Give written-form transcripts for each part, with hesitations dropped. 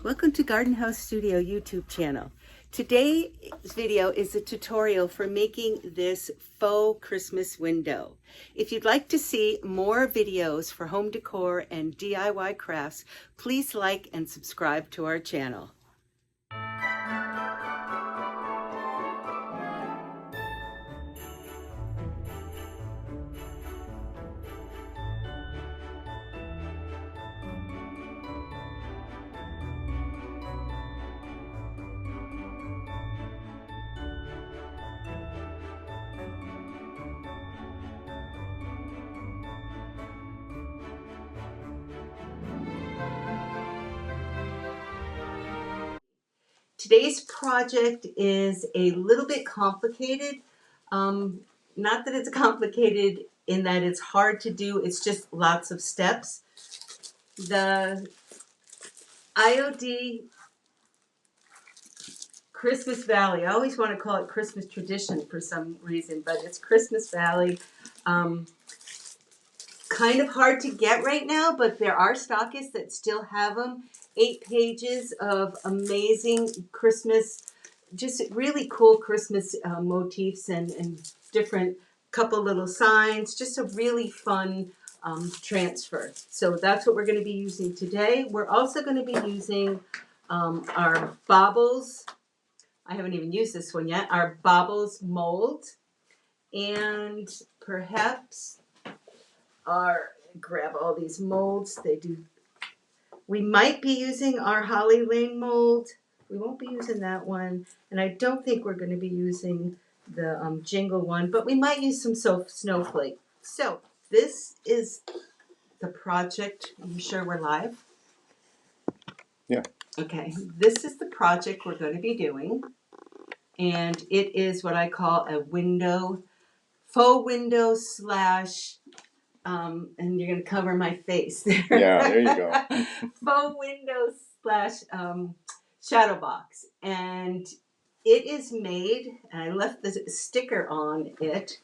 Welcome to Garden House Studio YouTube channel. Today's video is a tutorial for making this faux Christmas window. If you'd like to see more videos for home decor and DIY crafts, please like and subscribe to our channel. Today's project is a little bit complicated. Not that it's complicated in that it's hard to do, it's just lots of steps. The IOD Christmas Valley, I always want to call it Christmas Tradition for some reason, but it's Christmas Valley. Kind of hard to get right now, but there are stockists that still have them. 8 pages of amazing Christmas, just really cool Christmas motifs and different couple little signs, just a really fun transfer. So that's what we're going to be using today. We're also going to be using our Baubles. I haven't even used this one yet. Our Baubles mold, and perhaps grab all these molds. We might be using our Holly Lane mold. We won't be using that one, and I don't think we're going to be using the Jingle one, but we might use some snowflake. So this is the project. Are you sure we're live? Yeah. Okay, this is the project we're going to be doing, and it is what I call a faux window slash, and you're going to cover my face there. Yeah, there you go. Faux window slash shadow box. And it is made, and I left the sticker on it,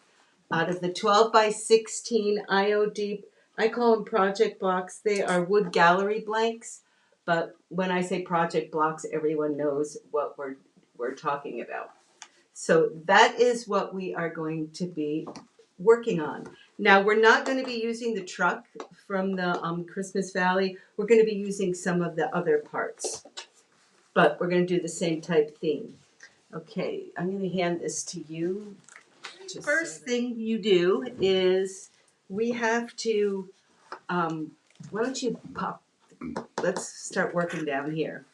out of the 12 by 16 IOD, I call them project blocks. They are wood gallery blanks, but when I say project blocks, everyone knows what we're talking about. So that is what we are going to be working on. Now, we're not going to be using the truck from the Christmas Valley. We're going to be using some of the other parts, but we're going to do the same type theme. Okay, I'm going to hand this to you. First thing you do is we have to, why don't you let's start working down here.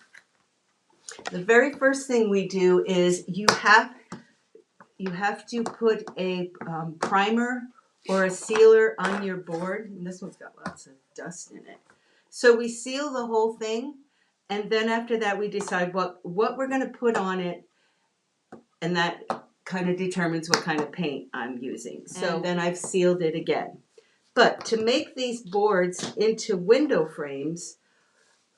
The very first thing we do is you have to put a primer or a sealer on your board. And this one's got lots of dust in it. So we seal the whole thing, and then after that we decide what we're going to put on it, and that kind of determines what kind of paint I'm using. So and then I've sealed it again. But to make these boards into window frames,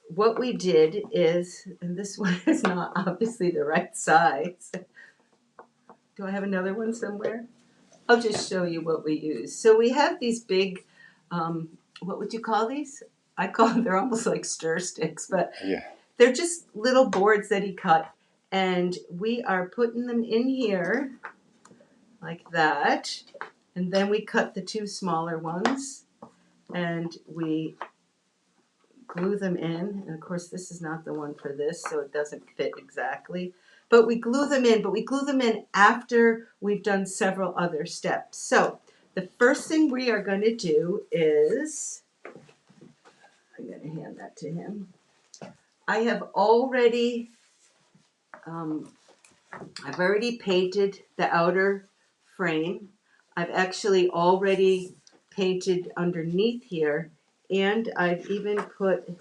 what we did is, and this one is not obviously the right size. Do I have another one somewhere? I'll just show you what we use. So we have these big, what would you call these? I call them, they're almost like stir sticks, but yeah, they're just little boards that he cut. And we are putting them in here like that. And then we cut the 2 smaller ones and we glue them in. And of course, this is not the one for this, so it doesn't fit exactly. But we glue them in, after we've done several other steps. So the first thing we are going to do is, I'm going to hand that to him. I have already, I've already painted the outer frame. I've actually already painted underneath here, and I've even put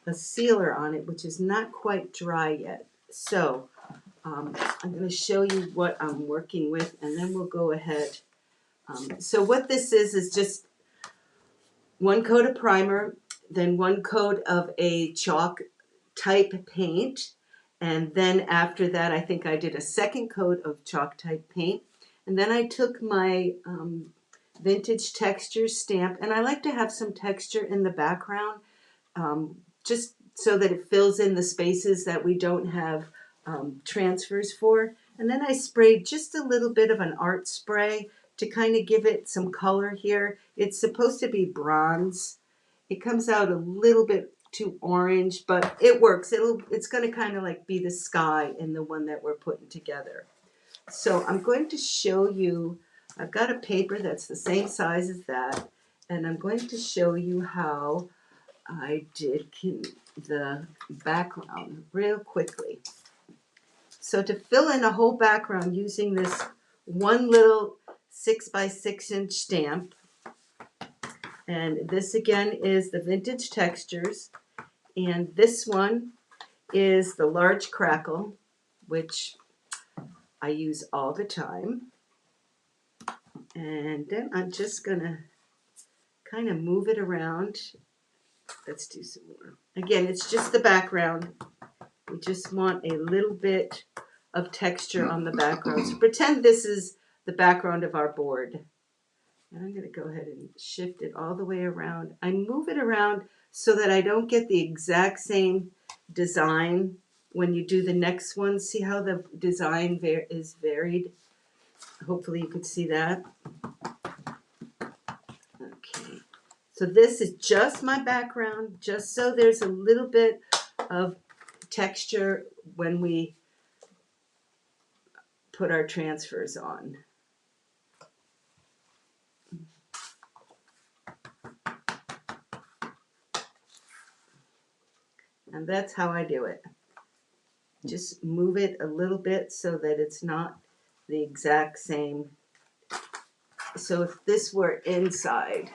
a sealer on it, which is not quite dry yet. So I'm going to show you what I'm working with, and then we'll go ahead. So what this is just 1 coat of primer, then 1 coat of a chalk type paint, and then after that I think I did a 2nd coat of chalk type paint, and then I took my vintage texture stamp, and I like to have some texture in the background, just so that it fills in the spaces that we don't have transfers for. And then I sprayed just a little bit of an art spray to kind of give it some color here. It's supposed to be bronze. It comes out a little bit too orange, but it works. It's going to kind of like be the sky in the one that we're putting together. So I'm going to show you, I've got a paper that's the same size as that, and I'm going to show you how I did the background real quickly. So to fill in a whole background using this one little 6 by 6 inch stamp, and this again is the Vintage Textures, and this one is the Large Crackle, which I use all the time. And then I'm just gonna kind of move it around. Let's do some more. Again, it's just the background. We just want a little bit of texture on the background. So pretend this is the background of our board. And I'm going to go ahead and shift it all the way around. I move it around so that I don't get the exact same design when you do the next one. See how the design is varied? Hopefully you could see that. Okay. So this is just my background, just so there's a little bit of texture when we put our transfers on. And that's how I do it. Just move it a little bit so that it's not the exact same. So if this were inside,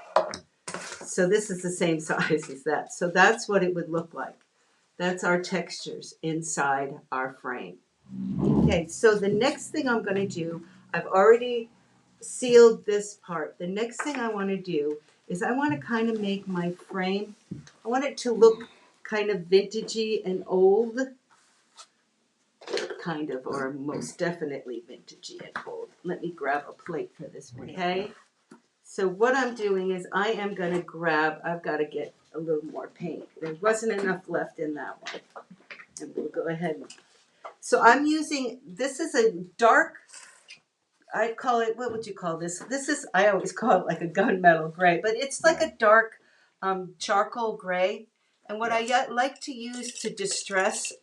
so this is the same size as that. So that's what it would look like. That's our textures inside our frame. Okay, so the next thing I'm going to do, I've already sealed this part. The next thing I want to do is I want to kind of make my frame, I want it to look kind of vintagey and old, kind of, or most definitely vintagey and old. Let me grab a plate for this one, okay? So what I'm doing is I am going to grab, I've got to get a little more paint. There wasn't enough left in that one. And we'll go ahead. So I'm using, this is a dark, I'd call it, what would you call this? This is, I always call it like a gunmetal gray, but it's like a dark charcoal gray. And what I like to use to distress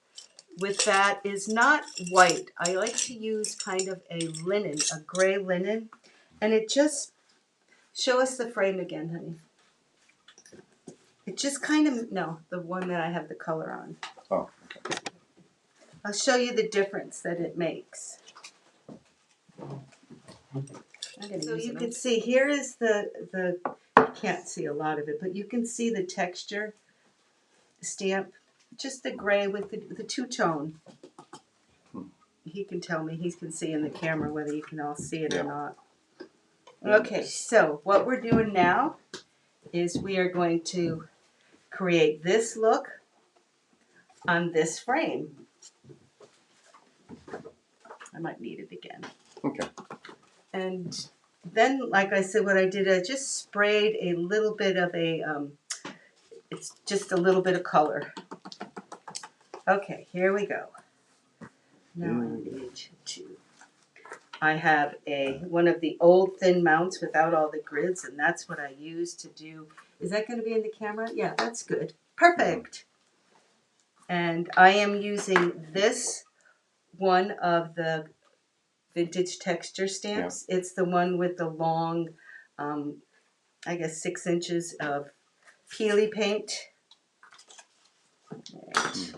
with that is not white. I like to use kind of a linen, a gray linen. And it just, show us the frame again, honey. It just kind of, no, the one that I have the color on. Oh, okay. I'll show you the difference that it makes. So you can see, here is the you can't see a lot of it, but you can see the texture stamp, just the gray with the two-tone. He can tell me, he can see in the camera whether you can all see it or not. Okay, so what we're doing now is we are going to create this look on this frame. I might need it again. Okay. And then, like I said, what I did, I just sprayed a little bit of a, it's just a little bit of color. Okay, here we go. Now I need to, I have one of the old thin mounts without all the grids, and that's what I use to do. Is that going to be in the camera? Yeah, that's good. Perfect. And I am using this one of the Vintage Texture stamps. Yeah. It's the one with the long, I guess 6 inches of peely paint. Right.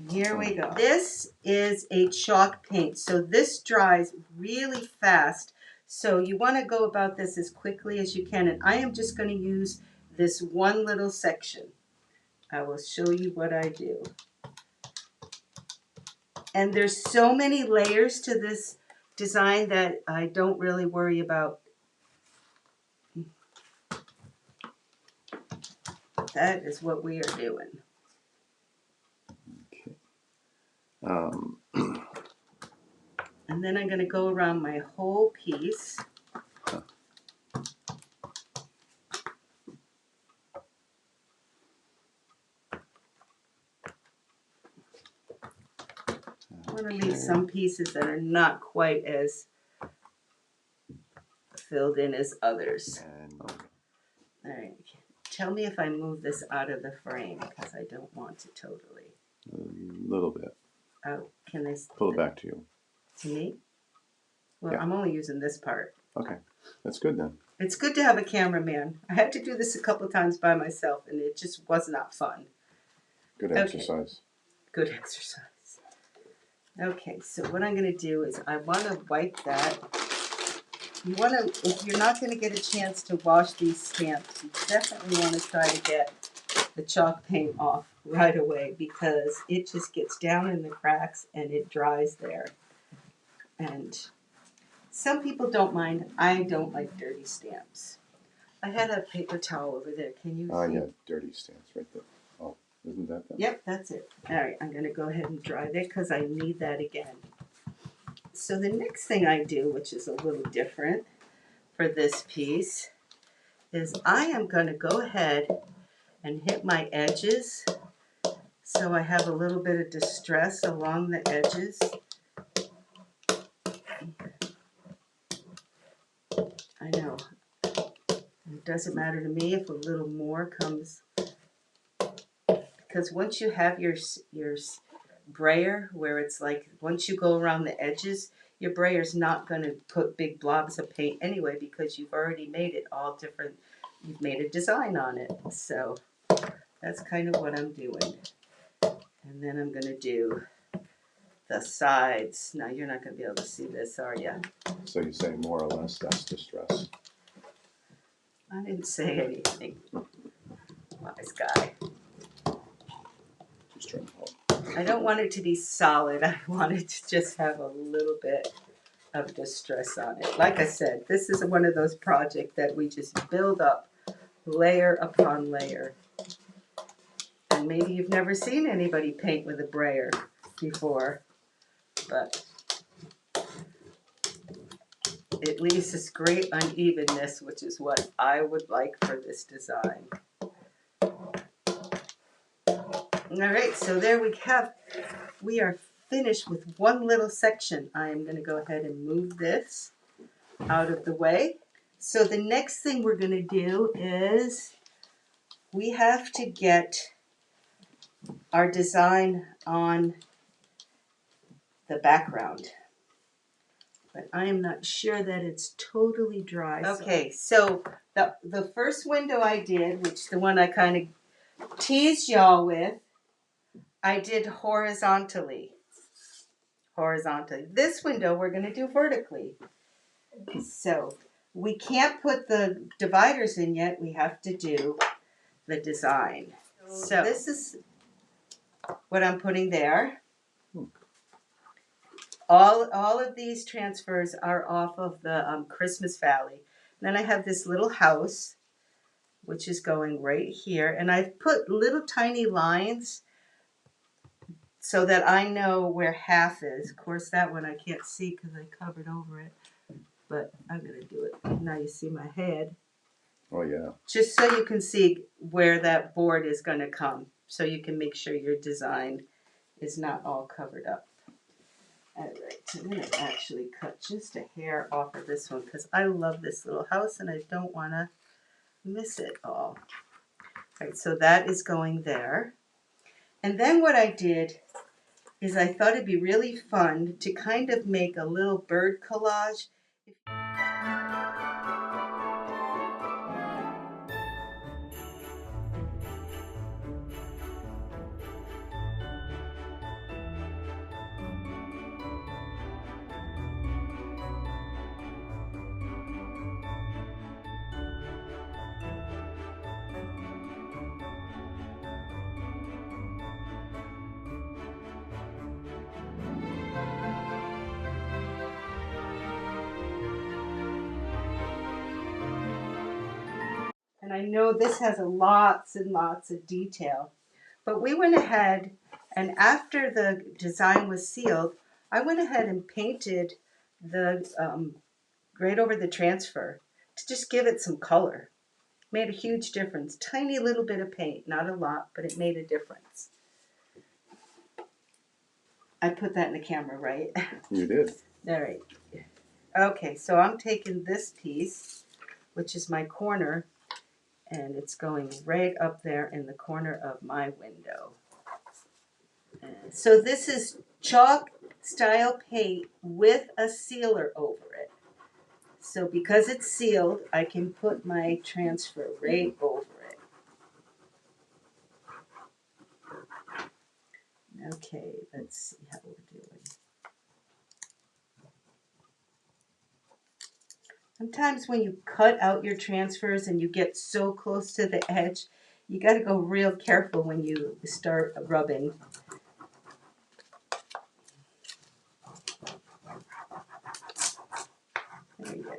Here we go. This is a chalk paint, so this dries really fast. So you want to go about this as quickly as you can, and I am just going to use this one little section. I will show you what I do. And there's so many layers to this design that I don't really worry about. That is what we are doing. Okay. And then I'm going to go around my whole piece. I want to leave some pieces that are not quite as filled in as others. And All right. Tell me if I move this out of the frame because I don't want to totally. a little bit. Oh, can they Pull it back to you. to me? Well, Yeah. I'm only using this part. Okay, that's good then. It's good to have a cameraman. I had to do this a couple of times by myself, and it just was not fun. Good Okay. exercise. Good exercise. Okay, so what I'm going to do is I want to wipe that. You want to, if you're not going to get a chance to wash these stamps, you definitely want to try to get the chalk paint off right away because it just gets down in the cracks and it dries there. And some people don't mind. I don't like dirty stamps. I had a paper towel over there. Can you see? Yeah, dirty stamps right there. Oh, isn't that them? Yep, that's it. All right, I'm going to go ahead and dry that because I need that again. So the next thing I do, which is a little different for this piece, is I am going to go ahead and hit my edges so I have a little bit of distress along the edges. I know. It doesn't matter to me if a little more comes, because once you have your brayer where it's like once you go around the edges, your brayer's not going to put big blobs of paint anyway because you've already made it all different. You've made a design on it. So that's kind of what I'm doing. And then I'm going to do the sides. Now you're not going to be able to see this, are you? So you say more or less that's distress. I didn't say anything. Wise guy. Just trying to help. I don't want it to be solid. I want it to just have a little bit of distress on it. Like I said, this is one of those projects that we just build up layer upon layer. And maybe you've never seen anybody paint with a brayer before, but it leaves this great unevenness, which is what I would like for this design. All right, so there we are finished with one little section. I am going to go ahead and move this out of the way. So the next thing we're going to do is we have to get our design on the background. But I am not sure that it's totally dry. Okay, so the first window I did, which the one I kind of teased y'all with, I did horizontally. This window we're going to do vertically. So we can't put the dividers in yet. We have to do the design. So this is what I'm putting there. All of these transfers are off of the Christmas Valley. Then I have this little house, which is going right here. And I've put little tiny lines so that I know where half is. Of course, that one I can't see because I covered over it. But I'm going to do it. Now you see my head. Oh, yeah. Just so you can see where that board is going to come. So you can make sure your design is not all covered up. All right, so I'm going to actually cut just a hair off of this one because I love this little house and I don't want to miss it all. All right, so that is going there. And then what I did is I thought it'd be really fun to kind of make a little bird collage. And I know this has lots and lots of detail, but we went ahead and after the design was sealed, I went ahead and painted the right over the transfer to just give it some color. Made a huge difference. Tiny little bit of paint, not a lot, but it made a difference. I put that in the camera, right? You did. All right. Okay, so I'm taking this piece, which is my corner, and it's going right up there in the corner of my window. And so this is chalk style paint with a sealer over it. So because it's sealed, I can put my transfer right over it. Okay, let's see how we're doing. Sometimes when you cut out your transfers and you get so close to the edge, you got to go real careful when you start rubbing. There you go.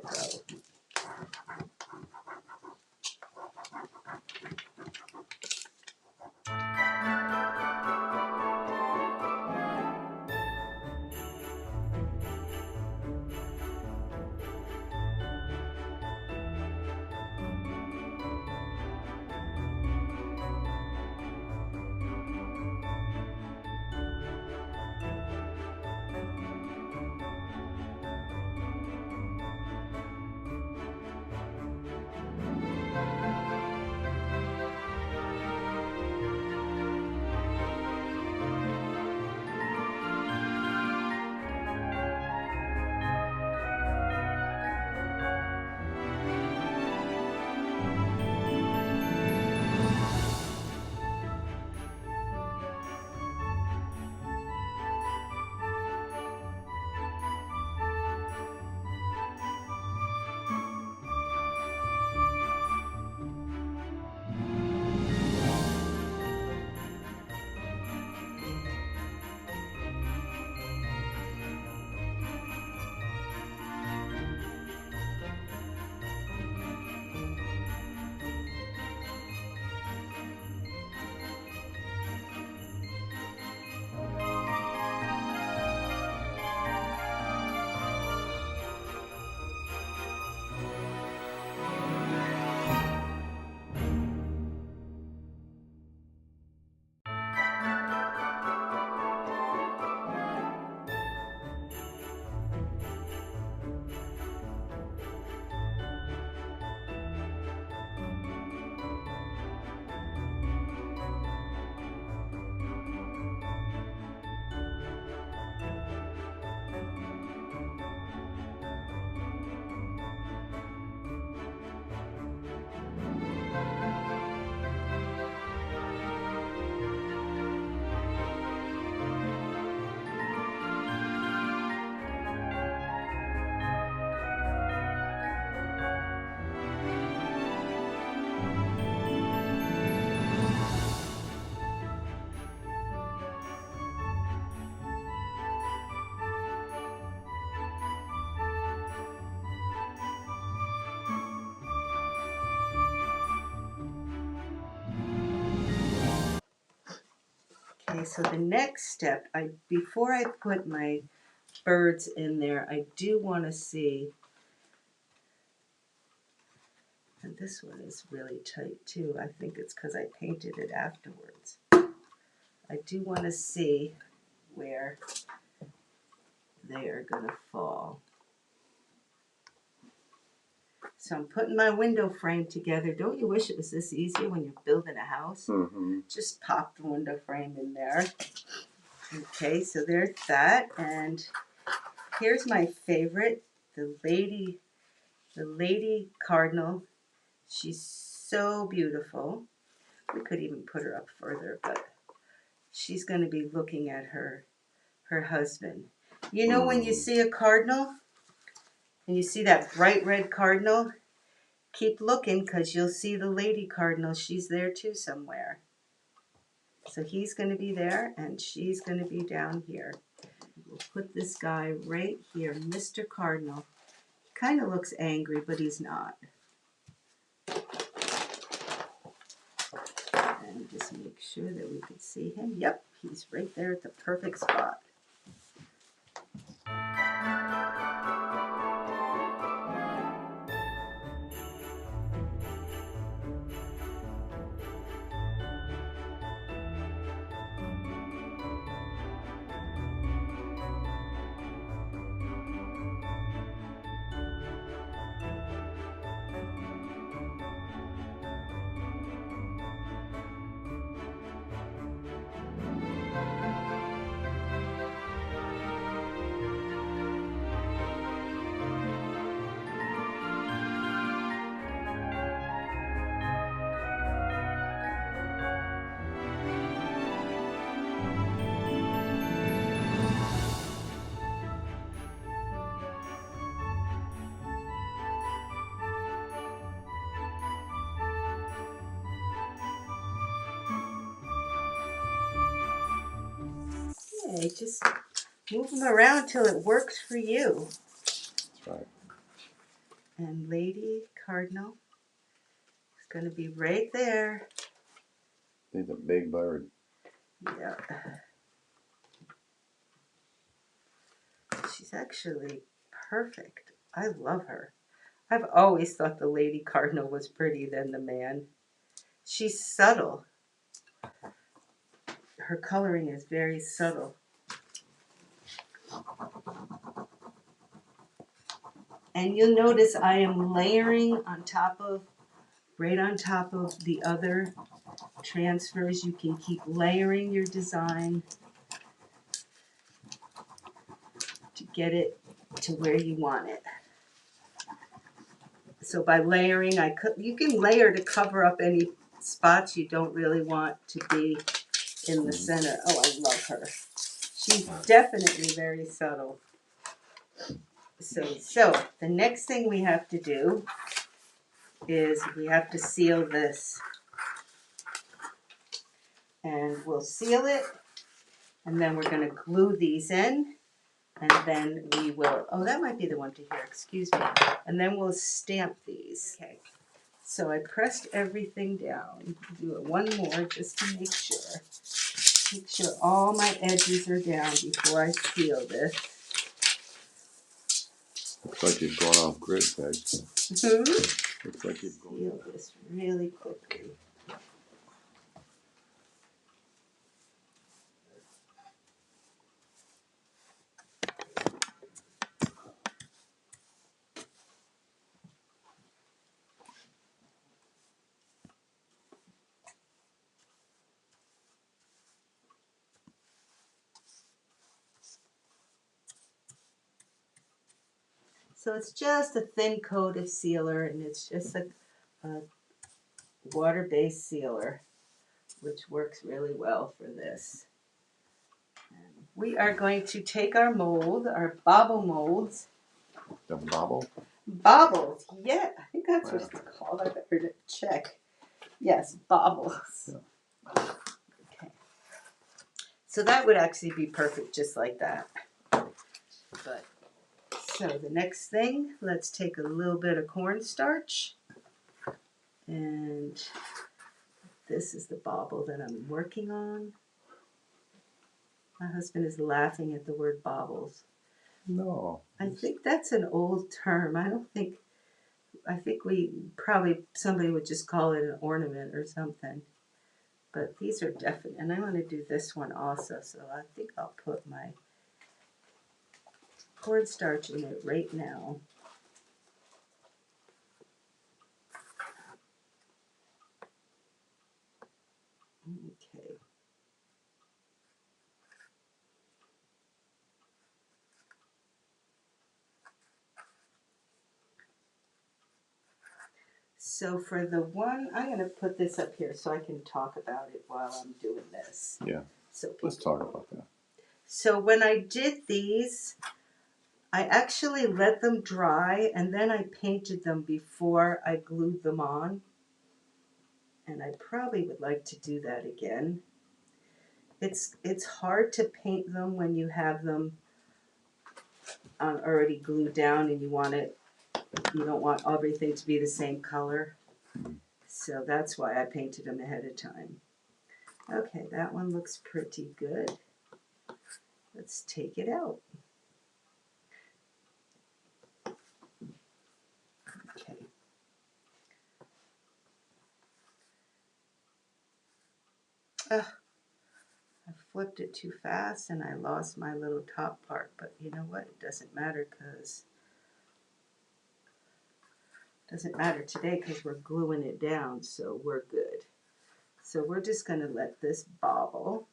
Okay, so the next step, before I put my birds in there, I do want to see, and this one is really tight too. I think it's because I painted it afterwards. I do want to see where they are going to fall. So I'm putting my window frame together. Don't you wish it was this easy when you're building a house? Mm-hmm. Just pop the window frame in there. Okay, so there's that. And here's my favorite, the lady cardinal. She's so beautiful. We could even put her up further, but she's going to be looking at her husband. You know when you see a cardinal and you see that bright red cardinal, keep looking because you'll see the lady cardinal. She's there too somewhere. So he's going to be there and she's going to be down here. We'll put this guy right here, Mr. Cardinal. Kind of looks angry, but he's not. And just make sure that we can see him. Yep, he's right there at the perfect spot. Okay, just move them around till it works for you. That's right. And Lady Cardinal is going to be right there. He's a big bird. Yeah. She's actually perfect. I love her. I've always thought the Lady Cardinal was prettier than the man. She's subtle. Her coloring is very subtle. And you'll notice I am layering on top of, right on top of the other transfers. You can keep layering your design to get it to where you want it. So by layering, you can layer to cover up any spots you don't really want to be in the center. Oh, I love her. She's definitely very subtle. So the next thing we have to do is we have to seal this. And we'll seal it, and then we're going to glue these in, and then we will, oh, that might be the one to here, excuse me. And then we'll stamp these. Okay, so I pressed everything down. Do it one more just to make sure. Make sure all my edges are down before I seal this. Looks like you've gone off grid, Peg. Looks like you've gone. Seal this really quickly. So it's just a thin coat of sealer, and it's just a water-based sealer, which works really well for this. And we are going to take our mold, our bauble molds. The bauble? Baubles, yeah, I think that's what it's called. I better check. Yes, baubles. Yeah. Okay. So that would actually be perfect just like that. But so the next thing, let's take a little bit of cornstarch, and this is the bauble that I'm working on. My husband is laughing at the word baubles. No. I think that's an old term. I think somebody would just call it an ornament or something. But these are definite, and I want to do this one also, so I think I'll put my cornstarch in it right now. Okay. So for the one, I'm going to put this up here so I can talk about it while I'm doing this. Yeah. So let's talk about that. So when I did these, I actually let them dry, and then I painted them before I glued them on. And I probably would like to do that again. It's hard to paint them when you have them already glued down and you don't want everything to be the same color. So that's why I painted them ahead of time. Okay, that one looks pretty good. Let's take it out. Okay. I flipped it too fast and I lost my little top part, but you know what? It doesn't matter today because we're gluing it down, so we're good. So we're just going to let this bauble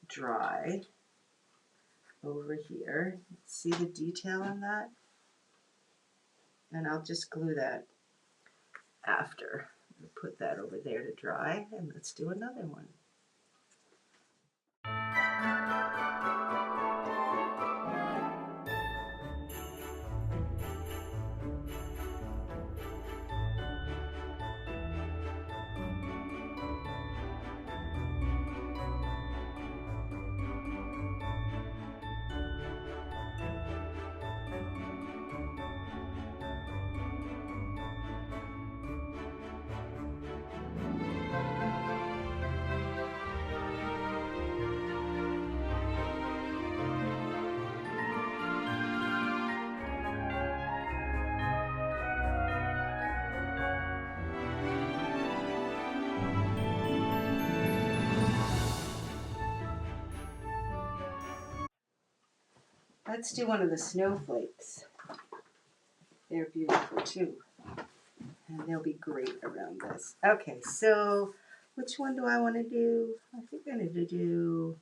dry over here. See the detail on that? And I'll just glue that after. Put that over there to dry, and let's do another one. Let's do one of the snowflakes. They're beautiful too. And they'll be great around this. Okay, so which one do I want to do? I think I need to do,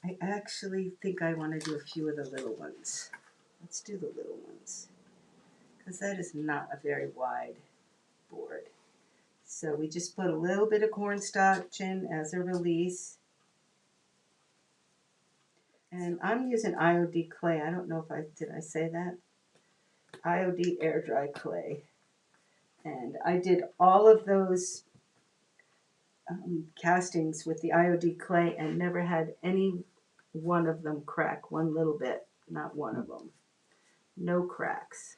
I actually think I want to do a few of the little ones. Let's do the little ones. Because that is not a very wide board. So we just put a little bit of cornstarch in as a release. And I'm using IOD clay. I don't know if did I say that? IOD air dry clay. And I did all of those castings with the IOD clay and never had any one of them crack one little bit. Not one of them. No cracks.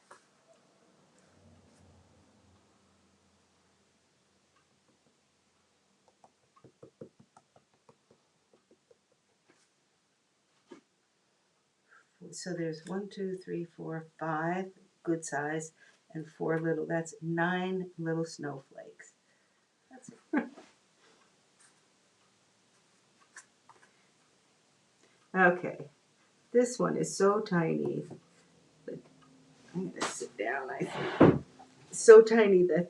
So there's 1, 2, 3, 4, 5 good size and 4 little. That's 9 little snowflakes. That's okay. This one is so tiny. But I'm gonna sit down. I think so tiny that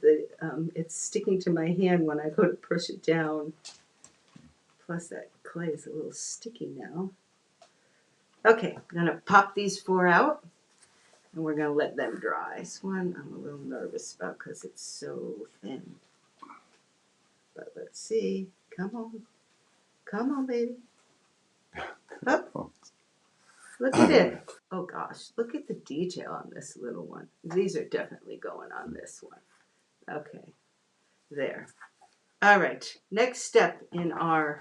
it's sticking to my hand when I go to push it down. Plus that clay is a little sticky now. Okay, I'm gonna pop these 4 out. And we're going to let them dry. This one I'm a little nervous about because it's so thin. But let's see. Come on. Come on, baby. Up. Look at it. Oh, gosh. Look at the detail on this little one. These are definitely going on this one. Okay. There. All right. Next step in our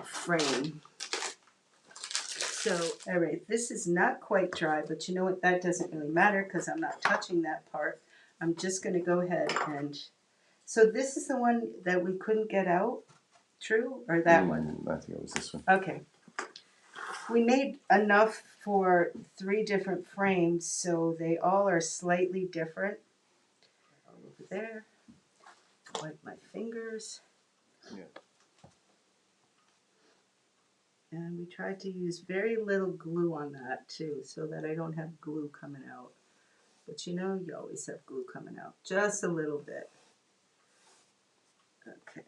frame. So, all right, this is not quite dry, but you know what? That doesn't really matter because I'm not touching that part. I'm just going to go ahead and... So this is the one that we couldn't get out? True? Or that one? I think it was this one. Okay. We made enough for 3 different frames, so they all are slightly different. Over there. Wipe my fingers. Yeah. And we tried to use very little glue on that too, so that I don't have glue coming out. But you know, you always have glue coming out. Just a little bit. Okay.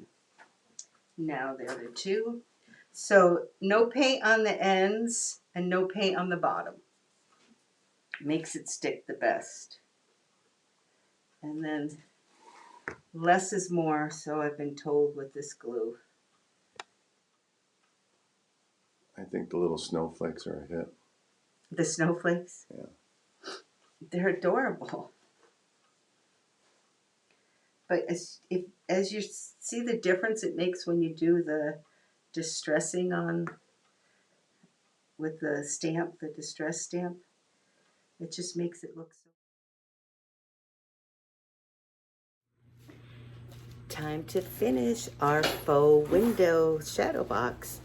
Now there are 2. So no paint on the ends and no paint on the bottom. Makes it stick the best. And then less is more, so I've been told with this glue. I think the little snowflakes are a hit. The snowflakes? Yeah. They're adorable. But as you see the difference it makes when you do the distressing on with the stamp, the distress stamp, it just makes it look so. Time to finish our faux window shadow box.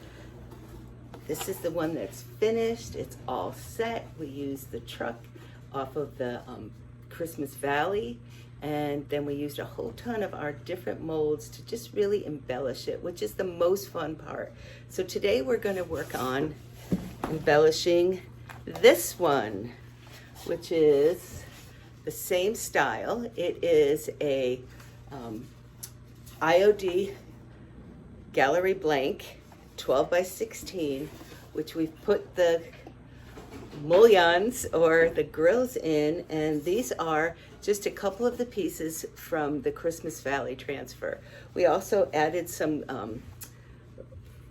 This is the one that's finished. It's all set. We used the truck off of the Christmas Valley, and then we used a whole ton of our different molds to just really embellish it, which is the most fun part. So today we're going to work on embellishing this one, which is the same style. It is a IOD Gallery Blank 12 by 16, which we've put the mullions or the grills in, and these are just a couple of the pieces from the Christmas Valley transfer. We also added some,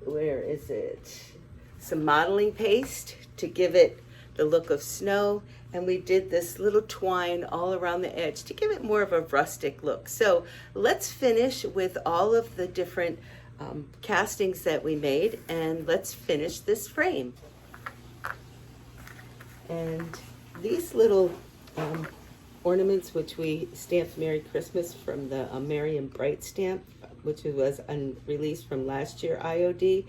where is it? Some modeling paste to give it the look of snow, and we did this little twine all around the edge to give it more of a rustic look. So let's finish with all of the different castings that we made, and let's finish this frame. And these little ornaments, which we stamped Merry Christmas from the Merry and Bright stamp, which was released from last year IOD.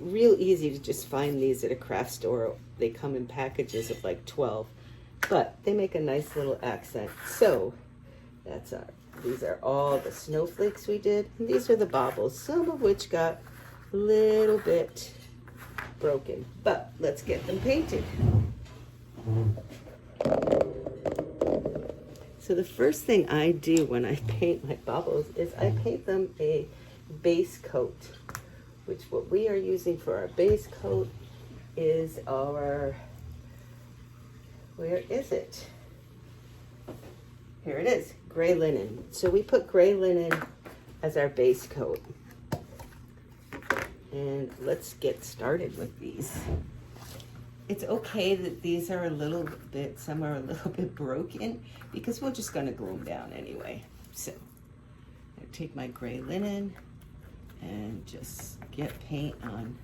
Real easy to just find these at a craft store. They come in packages of like 12, but they make a nice little accent. So that's these are all the snowflakes we did, and these are the baubles, some of which got a little bit broken, but let's get them painted. So the first thing I do when I paint my baubles is I paint them a base coat, which what we are using for our base coat is our, where is it? Here it is, gray linen. So we put gray linen as our base coat. And let's get started with these. It's okay that these are a little bit, some are a little bit broken, because we're just gonna glue them down anyway. So I take my gray linen and just get paint on.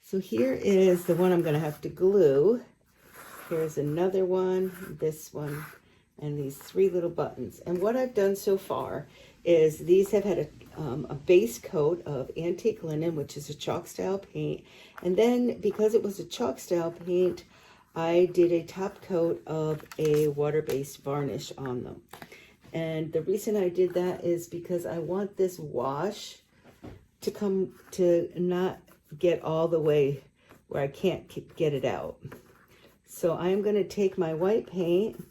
So here is the one I'm going to have to glue. Here's another one, this one, and these 3 little buttons. And what I've done so far is these have had a base coat of antique linen, which is a chalk style paint. And then because it was a chalk style paint, I did a top coat of a water-based varnish on them. And the reason I did that is because I want this wash to come to not get all the way where I can't get it out. So I'm going to take my white paint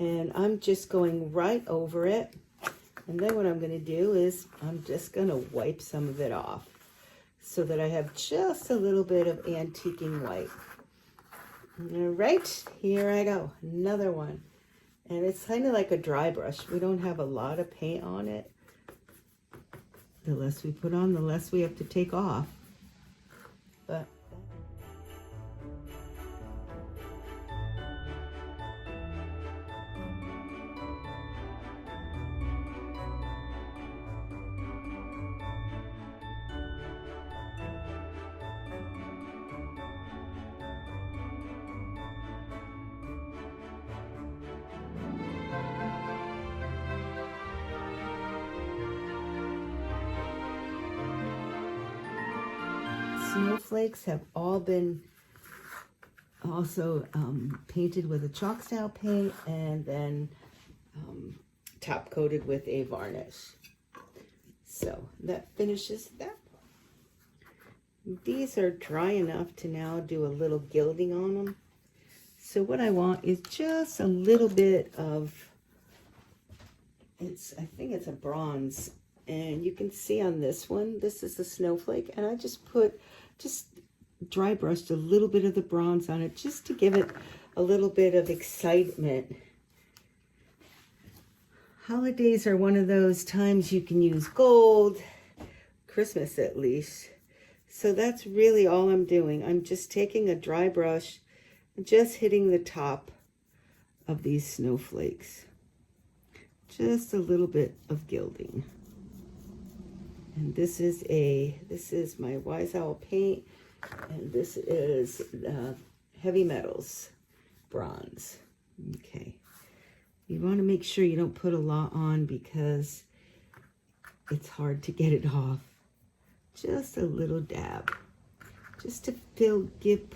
and I'm just going right over it. And then what I'm going to do is I'm just going to wipe some of it off so that I have just a little bit of antiquing white. All right, here I go, another one. And it's kind of like a dry brush. We don't have a lot of paint on it. The less we put on, the less we have to take off. But snowflakes have all been also painted with a chalk style paint and then top coated with a varnish. So that finishes that. These are dry enough to now do a little gilding on them. So what I want is just a little bit of, I think it's a bronze. And you can see on this one, this is the snowflake. And I just dry brushed a little bit of the bronze on it just to give it a little bit of excitement. Holidays are one of those times you can use gold, Christmas at least. So that's really all I'm doing. I'm just taking a dry brush and just hitting the top of these snowflakes. Just a little bit of gilding. And this is my Wise Owl paint, and this is Heavy Metals bronze. Okay. You want to make sure you don't put a lot on because it's hard to get it off. Just a little dab, just to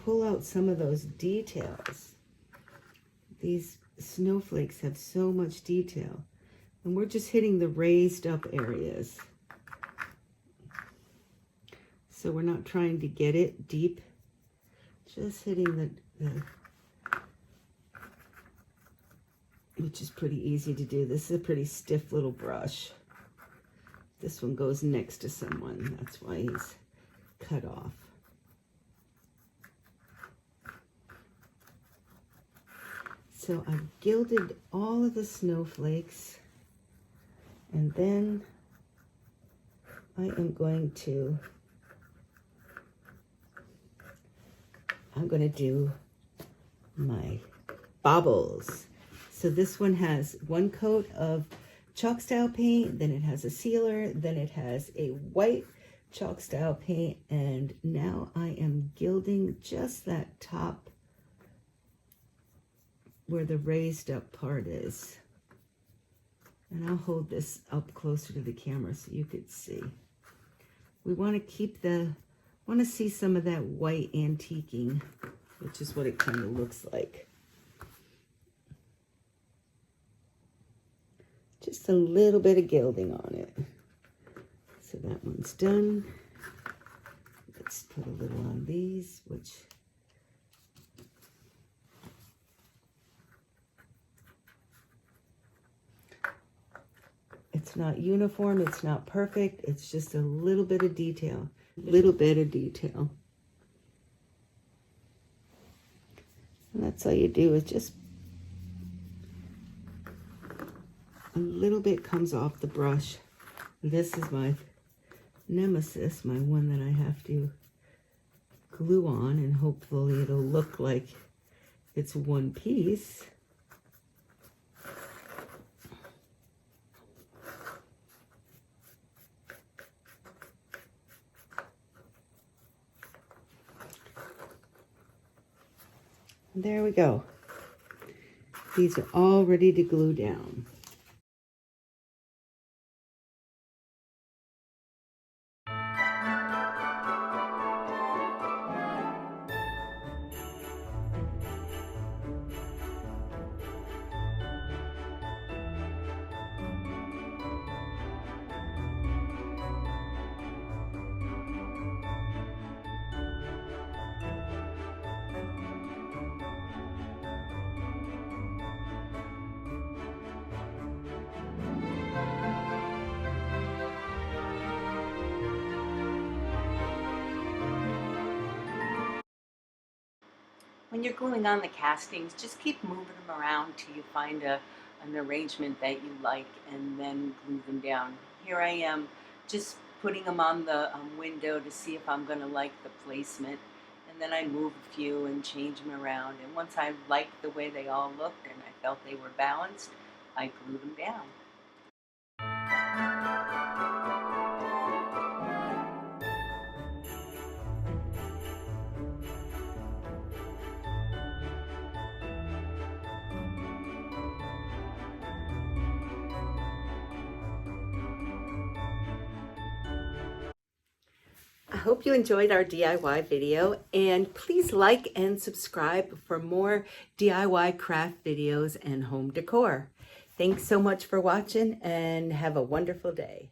pull out some of those details. These snowflakes have so much detail, and we're just hitting the raised up areas. So we're not trying to get it deep, just hitting the which is pretty easy to do. This is a pretty stiff little brush. This one goes next to someone, that's why he's cut off. So I've gilded all of the snowflakes, and then I am going to do my baubles. So this one has one coat of chalk style paint, then it has a sealer, then it has a white chalk style paint, and now I am gilding just that top where the raised up part is. And I'll hold this up closer to the camera so you could see. We want to keep want to see some of that white antiquing, which is what it kind of looks like. Just a little bit of gilding on it. So that one's done. Let's put a little on these, which it's not uniform, it's not perfect, it's just a little bit of detail. Little bit of detail. And that's all you do, is just a little bit comes off the brush. This is my nemesis, my one that I have to glue on, and hopefully it'll look like it's one piece. There we go. These are all ready to glue down. When you're gluing on the castings, just keep moving them around till you find an arrangement that you like, and then glue them down. Here I am just putting them on the window to see if I'm going to like the placement, and then I move a few and change them around, and once I liked the way they all looked and I felt they were balanced, I glue them down. I hope you enjoyed our DIY video, and please like and subscribe for more DIY craft videos and home decor. Thanks so much for watching, and have a wonderful day.